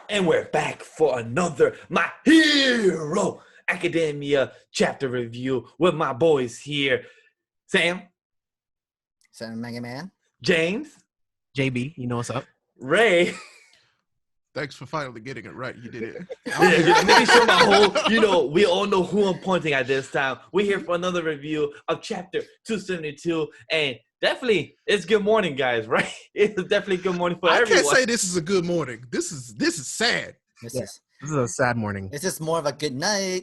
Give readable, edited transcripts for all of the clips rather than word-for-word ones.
And we're back for another My Hero Academia chapter review with my boys here. Sam. SamTheMangaMan. James. JB, you know what's up? Ray. Thanks for finally getting it right. You did it. Making sure my whole, we all know who I'm pointing at this time. We're here for another review of chapter 272. And definitely, it's good morning, guys, right? It's definitely good morning for everyone. I can't say this is a good morning. This is sad. This is a sad morning. This is more of a good night.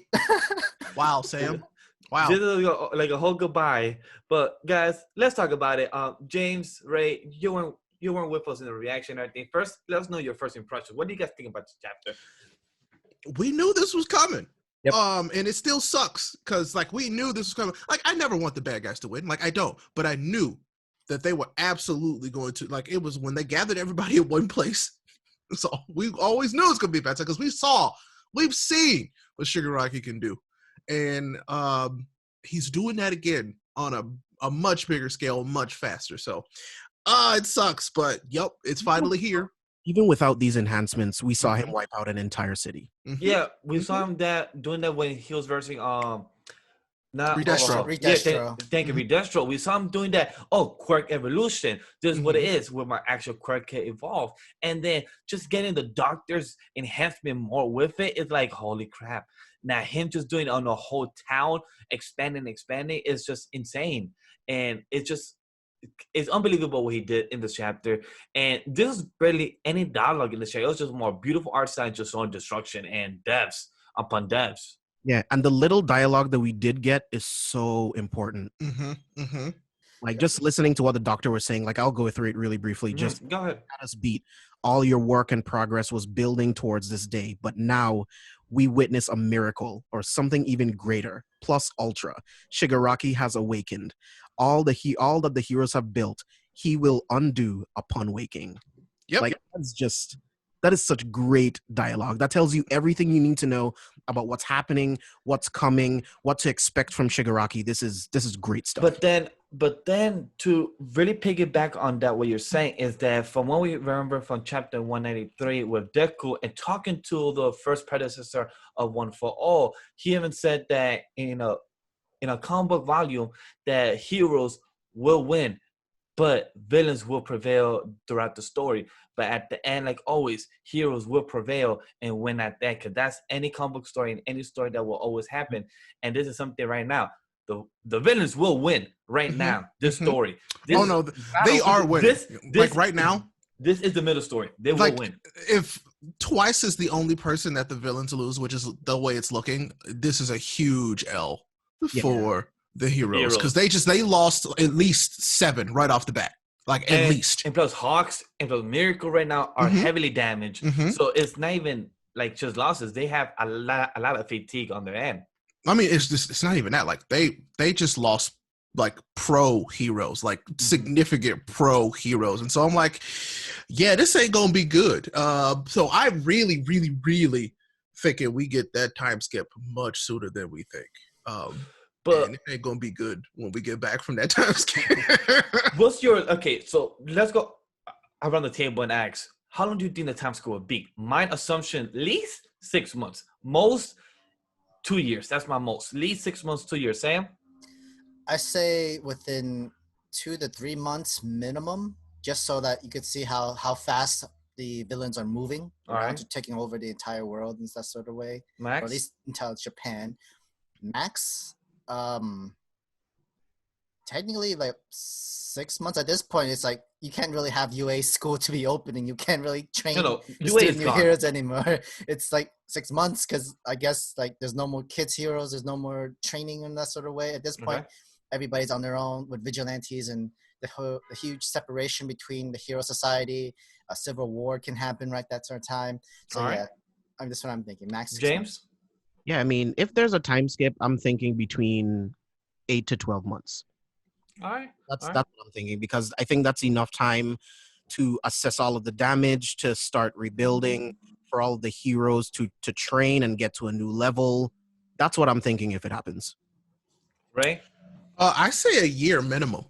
Wow, Sam. Wow. This is like a whole goodbye. But guys, let's talk about it. James, Ray, you weren't with us in the reaction or anything. First, let us know your first impression. What do you guys think about this chapter? We knew this was coming. Yep. And it still sucks because like we knew this was coming. Like I never want the bad guys to win. Like I don't, but I knew that they were absolutely going to. Like it was when they gathered everybody in one place. So we always knew it was going to be a bad time because we've seen what Shigaraki can do, and he's doing that again on a much bigger scale, much faster. So it sucks, but yep, it's finally here. Even without these enhancements, we saw him wipe out an entire city. Mm-hmm. Yeah, we saw him doing that when he was versing Redestro. Yeah, thank you, Redestro. We saw him doing that. Oh, Quirk Evolution. This is what it is, where my actual Quirk can evolve. And then just getting the Doctor's enhancement more with it is like, holy crap. Now him just doing it on the whole town, expanding, is just insane. And it's unbelievable what he did in this chapter. And this is barely any dialogue in the chapter. It was just more beautiful art style, just on destruction and deaths upon deaths. Yeah, and the little dialogue that we did get is so important. Like just listening to what the Doctor was saying, like I'll go through it really briefly. Just go ahead. At us beat. All your work and progress was building towards this day, but now we witness a miracle or something even greater. Plus ultra. Shigaraki has awakened. All that the heroes have built, he will undo upon waking. Yep. Like that is such great dialogue. That tells you everything you need to know about what's happening, what's coming, what to expect from Shigaraki. This is great stuff. But then to really piggyback on that, what you're saying is that from what we remember from chapter 193 with Deku and talking to the first predecessor of One for All, he even said that in a comic book volume that heroes will win, but villains will prevail throughout the story. But at the end, like always, heroes will prevail and win at that, because that's any comic book story and any story that will always happen. And this is something right now. The villains will win right now. This story. They are winning. Like right now. This is the middle story. They will win. If Twice is the only person that the villains lose, which is the way it's looking, this is a huge L for the heroes, because they lost at least 7 right off the bat. At least. And plus Hawks and plus Miracle right now are heavily damaged. So it's not even like just losses. They have a lot of fatigue on their end. I mean, it's not even that. Like they just lost like pro heroes, like significant pro heroes. And so I'm like, yeah, this ain't gonna be good. So I really, really, really thinking we get that time skip much sooner than we think. But it ain't gonna be good when we get back from that time skip. So let's go around the table and ask, how long do you think the time skip will be? My assumption, at least 6 months. Most 2 years. That's my most. At least 6 months, 2 years. Sam? I say within 2 to 3 months minimum, just so that you could see how fast the villains are moving around to taking over the entire world in that sort of way. Max? Or at least until Japan. Max, technically like 6 months at this point. It's like you can't really have UA school to be opening. You can't really train new heroes anymore. It's like 6 months, because I guess like there's no more kids heroes, there's no more training in that sort of way. At this point, everybody's on their own with vigilantes, and the huge separation between the hero society. A civil war can happen right that sort of time. So that's what I'm thinking. Max 6 months. Yeah, I mean, if there's a time skip, I'm thinking between 8 to 12 months. That's what I'm thinking, because I think that's enough time to assess all of the damage, to start rebuilding, for all of the heroes to train and get to a new level. That's what I'm thinking if it happens. Ray? I say a year minimum.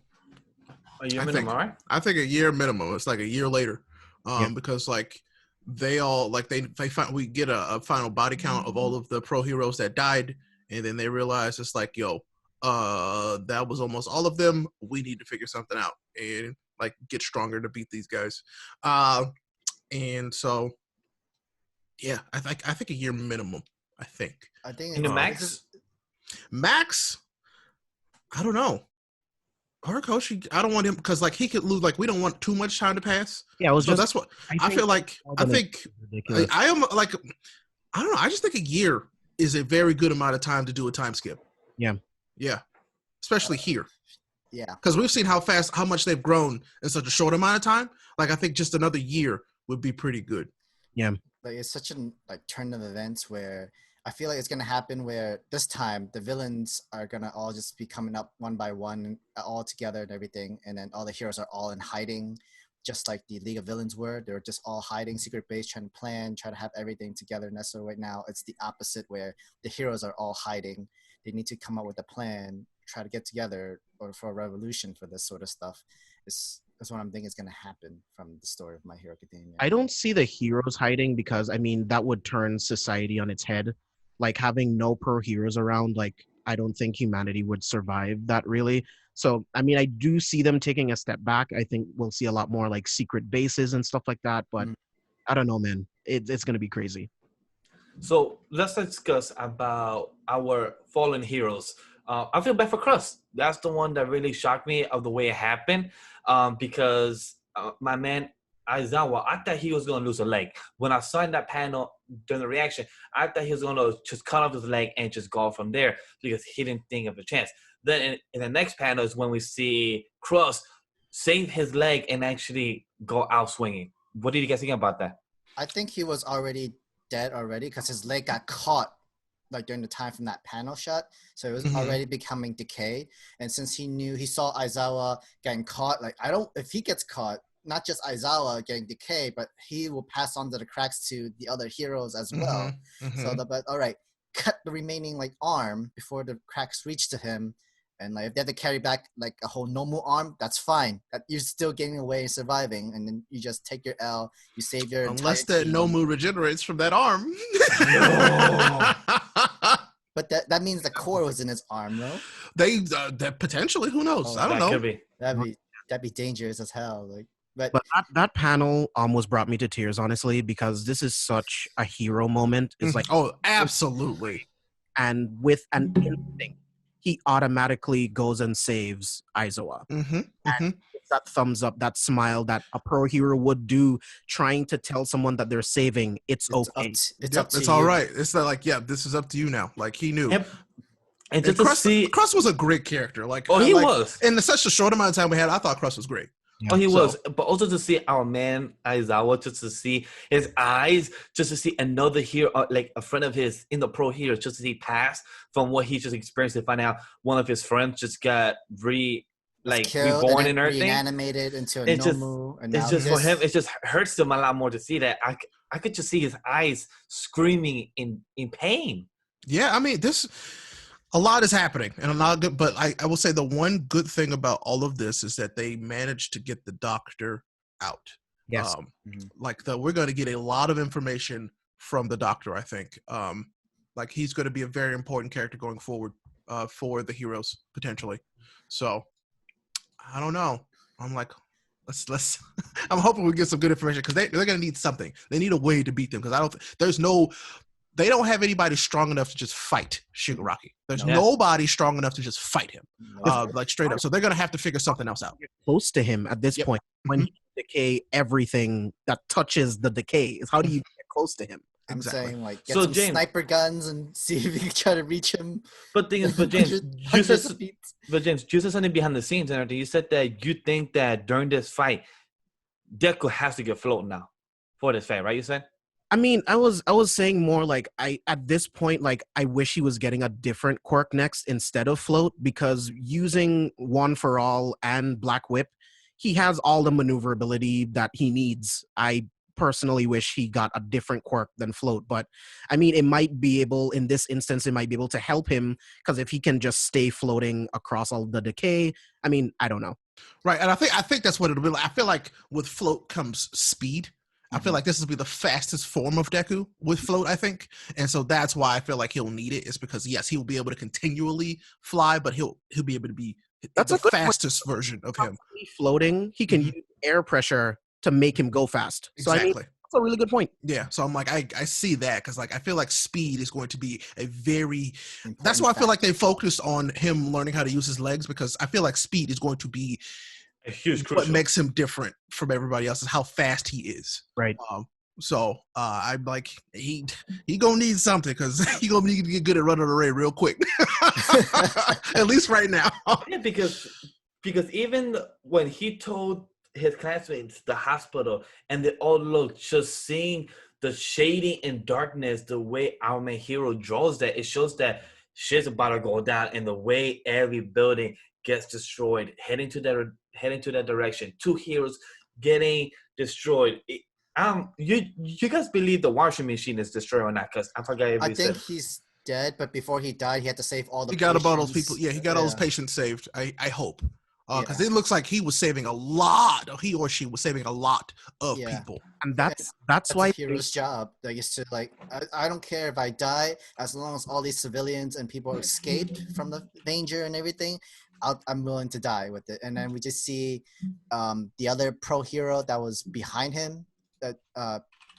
A year minimum, all right? I think a year minimum. It's like a year later. Because like they all like they find we get a final body count of all of the pro heroes that died, and then they realize it's like, yo, that was almost all of them. We need to figure something out and like get stronger to beat these guys. And so yeah, I think a year minimum. I think in the max. I don't know. Horikoshi, I don't want him because like he could lose. Like we don't want too much time to pass. Yeah, that's what I feel like. I think I am like, I don't know. I just think a year is a very good amount of time to do a time skip. Yeah, especially here. Yeah, because we've seen how much they've grown in such a short amount of time. Like I think just another year would be pretty good. Yeah, like it's such a turn of events where I feel like it's gonna happen where this time the villains are gonna all just be coming up one by one, all together and everything, and then all the heroes are all in hiding, just like the League of Villains were. They're just all hiding, secret base, trying to plan, try to have everything together. And so right now it's the opposite, where the heroes are all hiding. They need to come up with a plan, try to get together, or for a revolution for this sort of stuff. That's what I'm thinking is going to happen from the story of My Hero Academia. I don't see the heroes hiding because I mean that would turn society on its head. Like having no pro heroes around, like I don't think humanity would survive that really. So I mean I do see them taking a step back. I think we'll see a lot more like secret bases and stuff like that. But I don't know, man. It's gonna be crazy. So let's discuss about our fallen heroes. I feel bad for Crust. That's the one that really shocked me of the way it happened. Because my man Aizawa, I thought he was going to lose a leg. When I saw in that panel during the reaction, I thought he was going to just cut off his leg and just go from there because he didn't think of a chance. Then in the next panel is when we see Crust save his leg and actually go out swinging. What did you guys think about that? I think he was already dead already because his leg got caught like during the time from that panel shot. So it was already becoming decay. And since he saw Aizawa getting caught, like if he gets caught, not just Aizawa getting decay, but he will pass on to the cracks to the other heroes as well. So but all right, cut the remaining like arm before the cracks reach to him. And like if they have to carry back like a whole normal arm, that's fine. You're still getting away and surviving, and then you just take your L. You save your unless that Nomu regenerates from that arm. But that means the core was in his arm, no? That potentially, who knows? I don't know. Could be. That'd be dangerous as hell. Like, but that panel almost brought me to tears, honestly, because this is such a hero moment. It's like, oh, absolutely. And with an instinct, he automatically goes and saves Aizawa. And it's that thumbs up, that smile that a pro hero would do, trying to tell someone that they're saving. It's okay. It's all right. It's not like, this is up to you now. Like he knew. Yep. And just Crust was a great character. Like, he was. In such a short amount of time we had, I thought Crust was great. Oh, he was. But also to see our man Aizawa, just to see his eyes, just to see another hero, like a friend of his in the pro hero, just to see pass from what he just experienced to find out one of his friends just got reborn and everything. Reanimated into a Nomu. It's just for him, it just hurts him a lot more to see that. I could just see his eyes screaming in pain. Yeah, I mean, a lot is happening, and a lot good. But I will say the one good thing about all of this is that they managed to get the doctor out. Yes. We're going to get a lot of information from the doctor. I think, like he's going to be a very important character going forward for the heroes potentially. So, I don't know. I'm like, let's. I'm hoping we get some good information because they're going to need something. They need a way to beat them because they don't have anybody strong enough to just fight Shigaraki. There's nobody strong enough to just fight him, like straight up. So they're going to have to figure something else out. Close to him at this point. When he decay everything that touches the decay, is how do you get close to him? I'm saying like get some James, sniper guns and see if you can try to reach him. But James, Juice is something behind the scenes and everything. You said that you think that during this fight, Deku has to get floating now for this fight, right? You said. I mean, I was saying more like at this point, like I wish he was getting a different quirk next instead of float, because using One for All and Black Whip, he has all the maneuverability that he needs. I personally wish he got a different quirk than float, but I mean, in this instance, it might be able to help him, because if he can just stay floating across all the decay, I mean, I don't know. Right, and I think that's what it'll be like. I feel like with float comes speed. I feel like this will be the fastest form of Deku with float, I think. And so that's why I feel like he'll need it, is because, yes, he will be able to continually fly, but he'll be able to be the fastest version of him. Floating, he can use air pressure to make him go fast. So exactly. I mean, that's a really good point. Yeah, so I'm like, I see that, because like I feel like speed is going to be a very important that's why I feel like they focused on him learning how to use his legs, because I feel like speed is going to be a huge what makes him different from everybody else is how fast he is. Right. So I'm like, he gonna need something, because he gonna need to get good at running the Ray real quick. At least right now. Yeah, because even when he told his classmates the hospital, and they all looked, just seeing the shading and darkness, the way our main hero draws that, it shows that shit's about to go down, and the way every building gets destroyed, heading to that direction. Two heroes getting destroyed. You guys believe the washing machine is destroyed or not? Because I forgot. I think he's dead, but before he died, he had to save all the. He got about those people. Yeah, he got all those patients saved. I hope, because it looks like he was saving a lot. He or she was saving a lot of people, and that's why a hero's job. Like, is to like, I don't care if I die, as long as all these civilians and people escaped from the danger and everything. I'm willing to die with it. And then we just see the other pro hero that was behind him,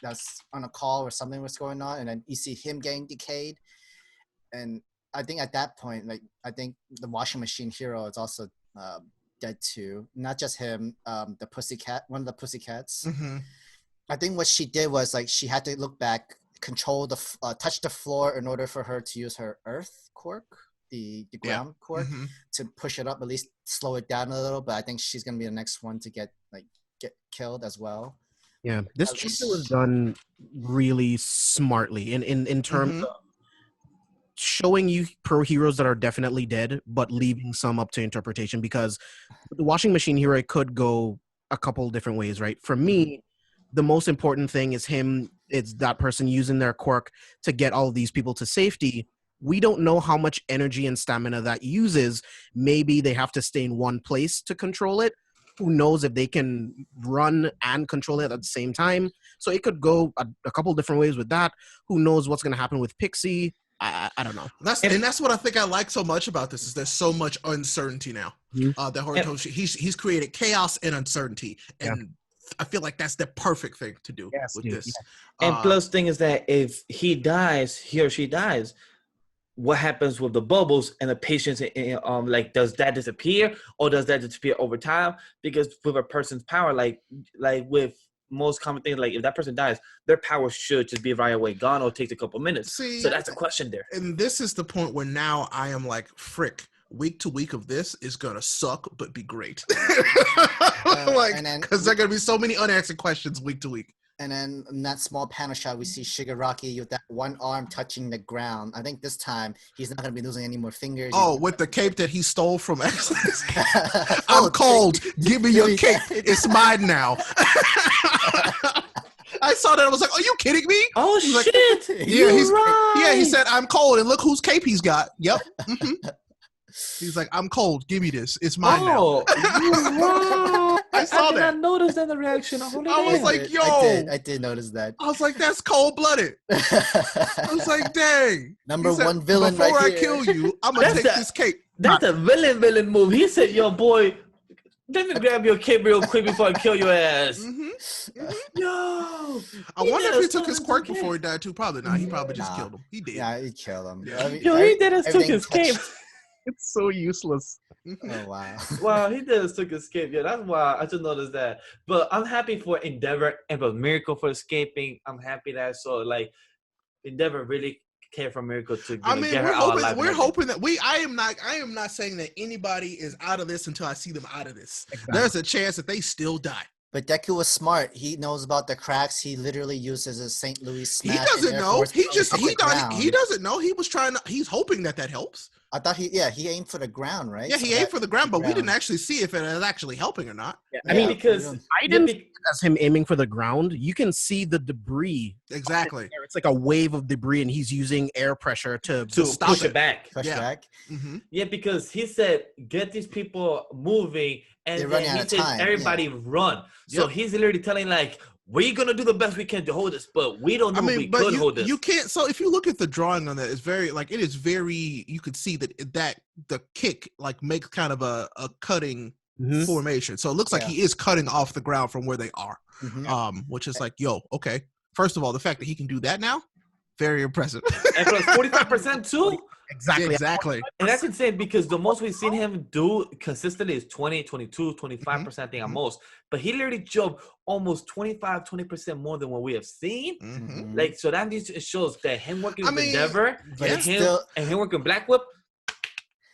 that's on a call or something was going on, and then you see him getting decayed. And I think at that point, like, I think the washing machine hero is also dead too. Not just him, the pussycat, one of the pussycats. Mm-hmm. I think what she did was, like, she had to look back, control touch the floor in order for her to use her earth quirk. The ground quirk to push it up, at least slow it down a little. But I think she's gonna be the next one to get killed as well. Yeah, this chapter was done really smartly in terms of showing you pro heroes that are definitely dead, but leaving some up to interpretation, because the washing machine hero could go a couple different ways, right? For me, the most important thing is it's that person using their quirk to get all of these people to safety. We don't know how much energy and stamina that uses. Maybe they have to stay in one place to control it. Who knows if they can run and control it at the same time? So it could go a couple different ways with that. Who knows what's going to happen with Pixie? I don't know. That's what I think I like so much about this, is there's so much uncertainty now. That Horikoshi, he's created chaos and uncertainty, and I feel like that's the perfect thing to do with this. And plus, thing is that if he or she dies, what happens with the bubbles and the patients? Like, does that disappear, or does that disappear over time? Because with a person's power, like with most common things, like if that person dies, their power should just be right away gone, or takes a couple minutes. So that's a question there. And this is the point where now I am like, frick, week to week of this is gonna suck but be great. Because there are gonna be so many unanswered questions week to week. And then in that small panel shot, we see Shigaraki with that one arm touching the ground. I think this time he's not going to be losing any more fingers. Oh, with the cape that he stole from Excellence. I'm cold. Give me your cape. It's mine now. I saw that. I was like, are you kidding me? Oh, shit. Like, yeah, he said, I'm cold. And look whose cape he's got. Yep. Mm-hmm. He's like, I'm cold. Give me this. It's mine now. I saw that. I did not notice that, the reaction. I was like, yo. I did notice that. I was like, that's cold-blooded. I was like, dang. Number one villain right here. Before I kill you, I'm going to take this cape. That's a villain move. He said, yo, boy, let me grab your cape real quick before I kill your ass. Yo. I wonder if he took his quirk before he died, too. Probably not. He probably just killed him. He did. Yeah, he killed him. Yeah. He did took his cape. It's so useless. Oh, wow. Wow, he just took escape. Yeah, that's why I just noticed that. But I'm happy for Endeavor and for Miracle for escaping. I'm happy that Endeavor really cared for Miracle to get her out alive. We're hoping that I am not saying that anybody is out of this until I see them out of this. Exactly. There's a chance that they still die. But Deku was smart. He knows about the cracks. He literally uses a St. Louis smash. He doesn't know. He doesn't know. He's hoping that helps. I thought he aimed for the ground, right? Yeah, he aimed for the ground, but we didn't actually see if it is actually helping or not. Yeah, I mean, because I didn't see it as him aiming for the ground. You can see the debris. Exactly. It's like a wave of debris, and he's using air pressure to stop push it back. Push back. Mm-hmm. Yeah, because he said, get these people moving, and then he said, everybody run. So he's literally telling, like, we're gonna do the best we can to hold this, but we don't know if we could hold this. You can't. So if you look at the drawing on that, it's very like it is very. You could see that the kick like makes kind of a cutting formation. So it looks like he is cutting off the ground from where they are, which is like, yo, okay. First of all, the fact that he can do that now, very impressive. And plus 45% too. Exactly. And that's insane because the most we've seen him do consistently is 20, 22, 25%, I think at most. But he literally jumped almost 25, 20% more than what we have seen. Like, so that it shows that him working with Endeavor and him working Black Whip,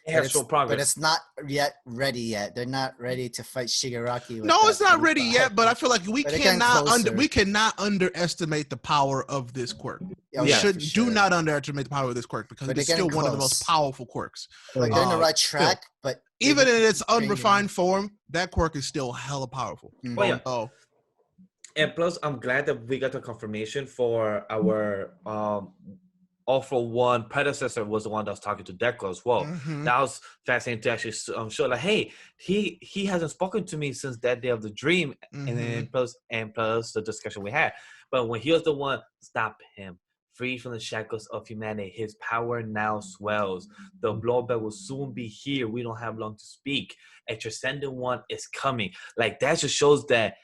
have shown progress. But it's not yet ready yet. They're not ready to fight Shigaraki. No, it's not ready yet, but I feel like we cannot underestimate the power of this quirk. Do not underestimate the power of this quirk because it's still one of the most powerful quirks. Like they're in the right track, but even in its unrefined form, that quirk is still hella powerful. And plus, I'm glad that we got the confirmation for our All for One predecessor was the one that was talking to Deku as well. That was fascinating to actually show like, hey, he hasn't spoken to me since that day of the dream, and then plus the discussion we had. But when he was the one, stop him. Free from the shackles of humanity. His power now swells. The blowback will soon be here. We don't have long to speak. A transcendent one is coming. Like that just shows that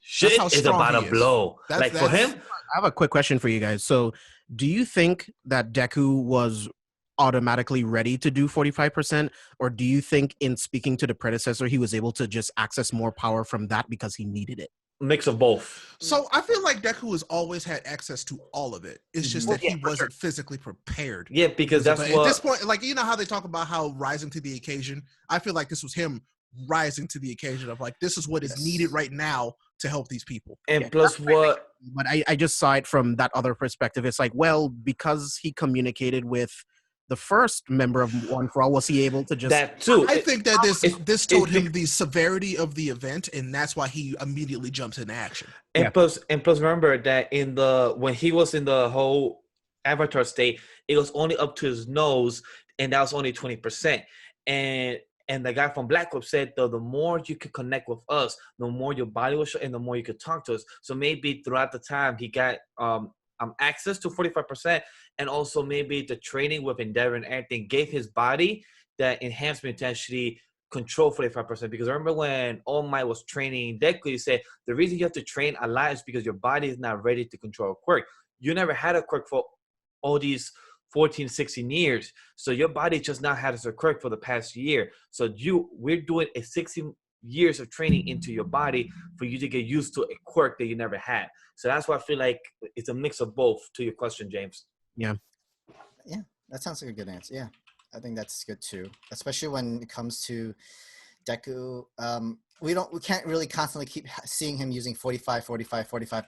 shit is about to blow. Like for him. I have a quick question for you guys. So do you think that Deku was automatically ready to do 45%? Or do you think in speaking to the predecessor, he was able to just access more power from that because he needed it? Mix of both. So I feel like Deku has always had access to all of it. It's just that he wasn't physically prepared. Yeah, because that's at this point, like, you know how they talk about how rising to the occasion? I feel like this was him rising to the occasion of like, this is what is needed right now to help these people. And plus what... But I just saw it from that other perspective. It's like, well, because he communicated with the first member of One for All, was he able to just... That too. I think that this told him the severity of the event, and that's why he immediately jumps into action. And plus remember that when he was in the whole Avatar state, it was only up to his nose, and that was only 20%. And the guy from Black Whip said, though, the more you could connect with us, the more your body will show and the more you could talk to us. So maybe throughout the time, he got access to 45%. And also maybe the training with Endeavor and everything gave his body that enhancement to actually control 45%. Because I remember when All Might was training Deku, he said, the reason you have to train a lot is because your body is not ready to control a quirk. You never had a quirk for all these 14, 16 years. So your body just now has a quirk for the past year. So we're doing a 16 years of training into your body for you to get used to a quirk that you never had. So that's why I feel like it's a mix of both to your question, James. Yeah. Yeah, that sounds like a good answer. Yeah, I think that's good too. Especially when it comes to Deku. We can't really constantly keep seeing him using 45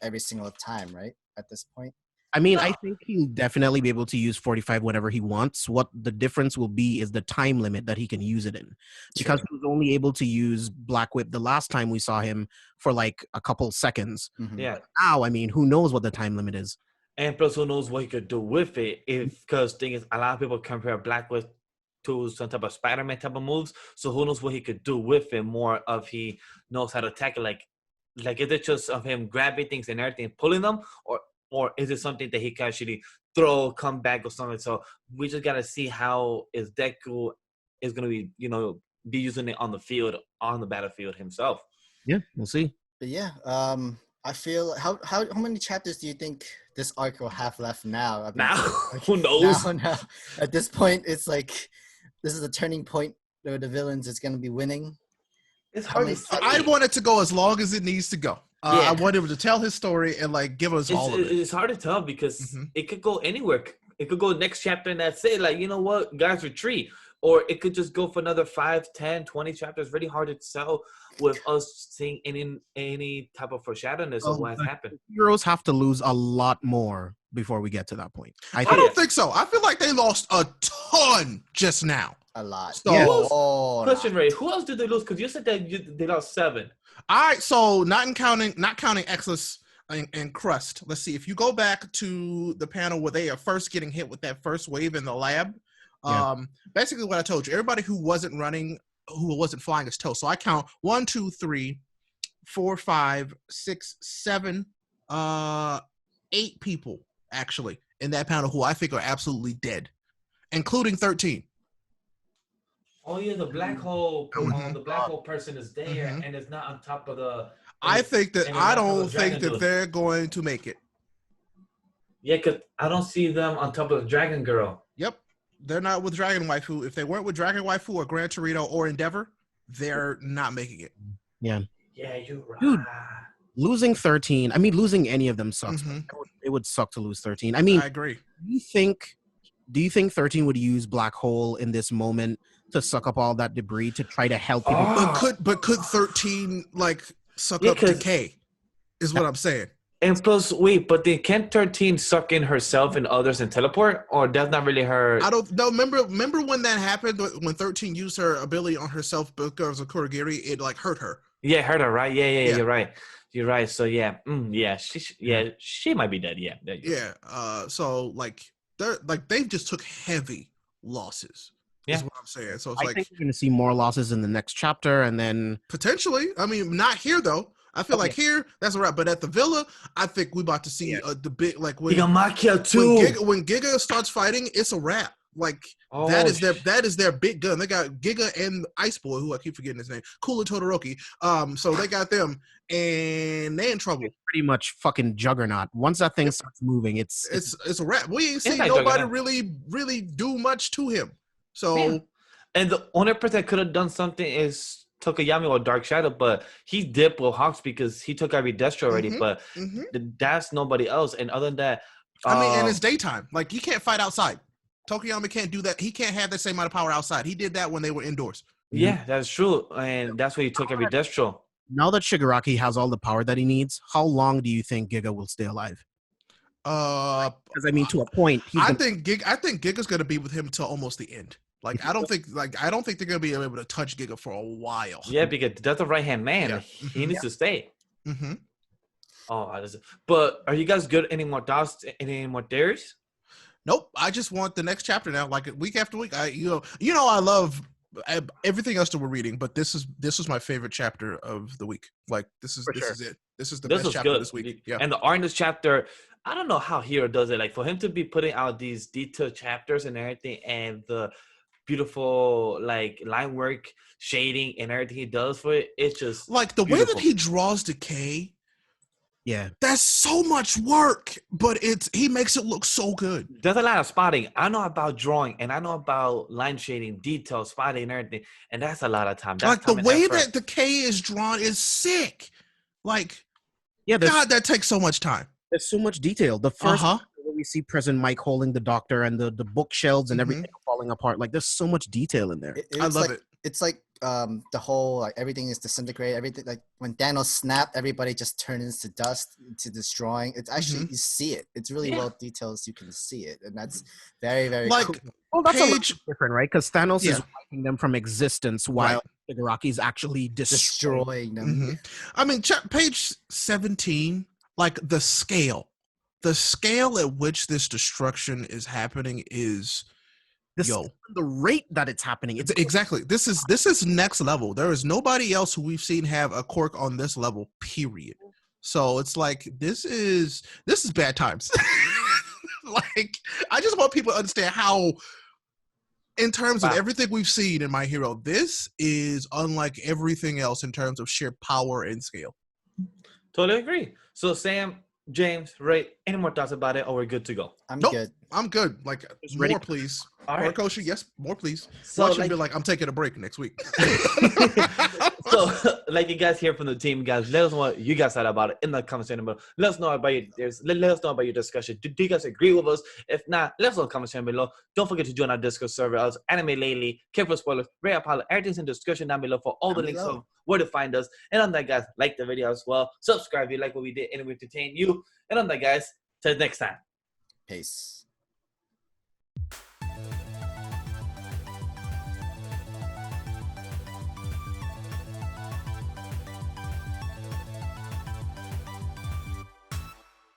every single time, right? At this point. I mean, I think he'll definitely be able to use 45 whenever he wants. What the difference will be is the time limit that he can use it in. Because he was only able to use Black Whip the last time we saw him for like a couple seconds. Yeah. But now, I mean, who knows what the time limit is? And plus, who knows what he could do with it? Because thing is, a lot of people compare Black Whip to some type of Spider-Man type of moves. So who knows what he could do with it? More of he knows how to attack it. Like is it just of him grabbing things and everything, pulling them, or is it something that he can actually throw, come back, or something? So we just gotta see how Deku is gonna be, be using it on the battlefield himself. Yeah, we'll see. But yeah, I feel how many chapters do you think this arc will have left now? I mean, now, who knows? Now, at this point, it's like this is a turning point where the villains is gonna be winning. It's hard to say. I want it to go as long as it needs to go. I want him to tell his story and like give us all of it. It's hard to tell because it could go anywhere. It could go next chapter and that's it. Like, you know what, guys, retreat. Or it could just go for another 5, 10, 20 chapters. Really hard to tell with us seeing any type of foreshadowing of what has happened. Heroes have to lose a lot more before we get to that point. I don't think so. I feel like they lost a ton just now. A lot. So, question, Ray, who else did they lose? Because you said that they lost 7. All right, so not counting Exodus and Crust. Let's see. If you go back to the panel where they are first getting hit with that first wave in the lab, basically what I told you, everybody who wasn't running, who wasn't flying his toe. So I count 1, 2, 3, 4, 5, 6, 7, 8 people actually in that panel who I think are absolutely dead, including 13. Oh yeah, the black hole. The black hole person is there, and it's not on top of the. I don't think that they're going to make it. Yeah, because I don't see them on top of the Dragon Girl. Yep, they're not with Dragon Waifu. If they weren't with Dragon Waifu or Gran Torino or Endeavor, they're not making it. Yeah. Yeah, you're right. Dude, losing 13. I mean, losing any of them sucks. It would suck to lose 13. I mean, I agree. Do you think 13 would use Black Hole in this moment to suck up all that debris to try to help people? But could 13 like suck up decay? Is what I'm saying. And plus, wait, but then can 13 suck in herself and others and teleport, or that's not really her? I don't know. Remember when that happened? When 13 used her ability on herself because of Kurogiri, it like hurt her. Yeah, hurt her, right? Yeah. You're right. So yeah, she might be dead. Yeah. So they just took heavy losses. Yeah. Is what I'm saying. So I think we're going to see more losses in the next chapter, and then potentially. I mean, not here though. I feel like here that's all right, but at the villa, I think we're about to see the big like when Giga starts fighting, it's a wrap. Like that is their big gun. They got Giga and Ice Boy, who I keep forgetting his name, Kula Todoroki. So they got them, and they in trouble. It's pretty much fucking Juggernaut. Once that thing starts moving, it's a wrap. We ain't seen nobody really do much to him. So, and the only person that could have done something is Tokoyami or Dark Shadow, but he dipped with Hawks because he took every Destro already. But that's nobody else. And other than that, I mean, and it's daytime. Like you can't fight outside. Tokoyami can't do that. He can't have the same amount of power outside. He did that when they were indoors. Yeah, that's true, and that's why he took every Destro. Now that Shigaraki has all the power that he needs, how long do you think Giga will stay alive? Because I mean, to a point, I think Giga's gonna be with him till almost the end. Like I don't think they're gonna be able to touch Giga for a while. Yeah, because that's the right hand man. Yeah. He needs to stay. But are you guys good? Any more thoughts? Any more theories? Nope. I just want the next chapter now, like week after week. I love everything else that we're reading, but this was my favorite chapter of the week. Like this is it. This is the best chapter of this week. Yeah. And the art in this chapter, I don't know how Hiro does it. Like for him to be putting out these detailed chapters and everything, and the beautiful like line work, shading, and everything he does for it, it's just like the way that he draws decay. Yeah, that's so much work, but he makes it look so good. There's a lot of spotting. I know about drawing, and I know about line shading, detail, spotting, and everything, and that's a lot of time. That's like the way that decay is drawn is sick. Like, God, that takes so much time. There's so much detail. The first where we see President Mike holding the doctor and the bookshelves and everything falling apart. Like, there's so much detail in there. I love it. It's like the whole like everything is disintegrated. Everything like when Thanos snapped, everybody just turns into dust, into destroying. It's actually you see it. It's really well detailed. So you can see it, and that's very very cool. Well, that's a little different, right? Because Thanos is wiping them from existence while Shigaraki's actually destroying them. I mean, page 17, like the scale at which this destruction is happening is. The rate that it's happening. It's exactly. This is next level. There is nobody else who we've seen have a quirk on this level, period. So it's like this is bad times. Like I just want people to understand how, in terms of everything we've seen in My Hero, this is unlike everything else in terms of sheer power and scale. Totally agree. So Sam, James, Ray, any more thoughts about it, or we're good to go? I'm good. I'm good. Like, more, please. All right. Horikoshi, yes, more, please. So watch him be like, I'm taking a break next week. So, like you guys hear from the team, guys, let us know what you guys thought about it in the comment section below. Let us know about your discussion. Do you guys agree with us? If not, let us know in the comment section below. Don't forget to join our Discord server. As Anime Lately, Careful Spoilers, RayApollo, everything's in the description down below for all the links of where to find us. And on that, guys, like the video as well. Subscribe if you like what we did and we entertain you. And on that, guys, till next time. Peace.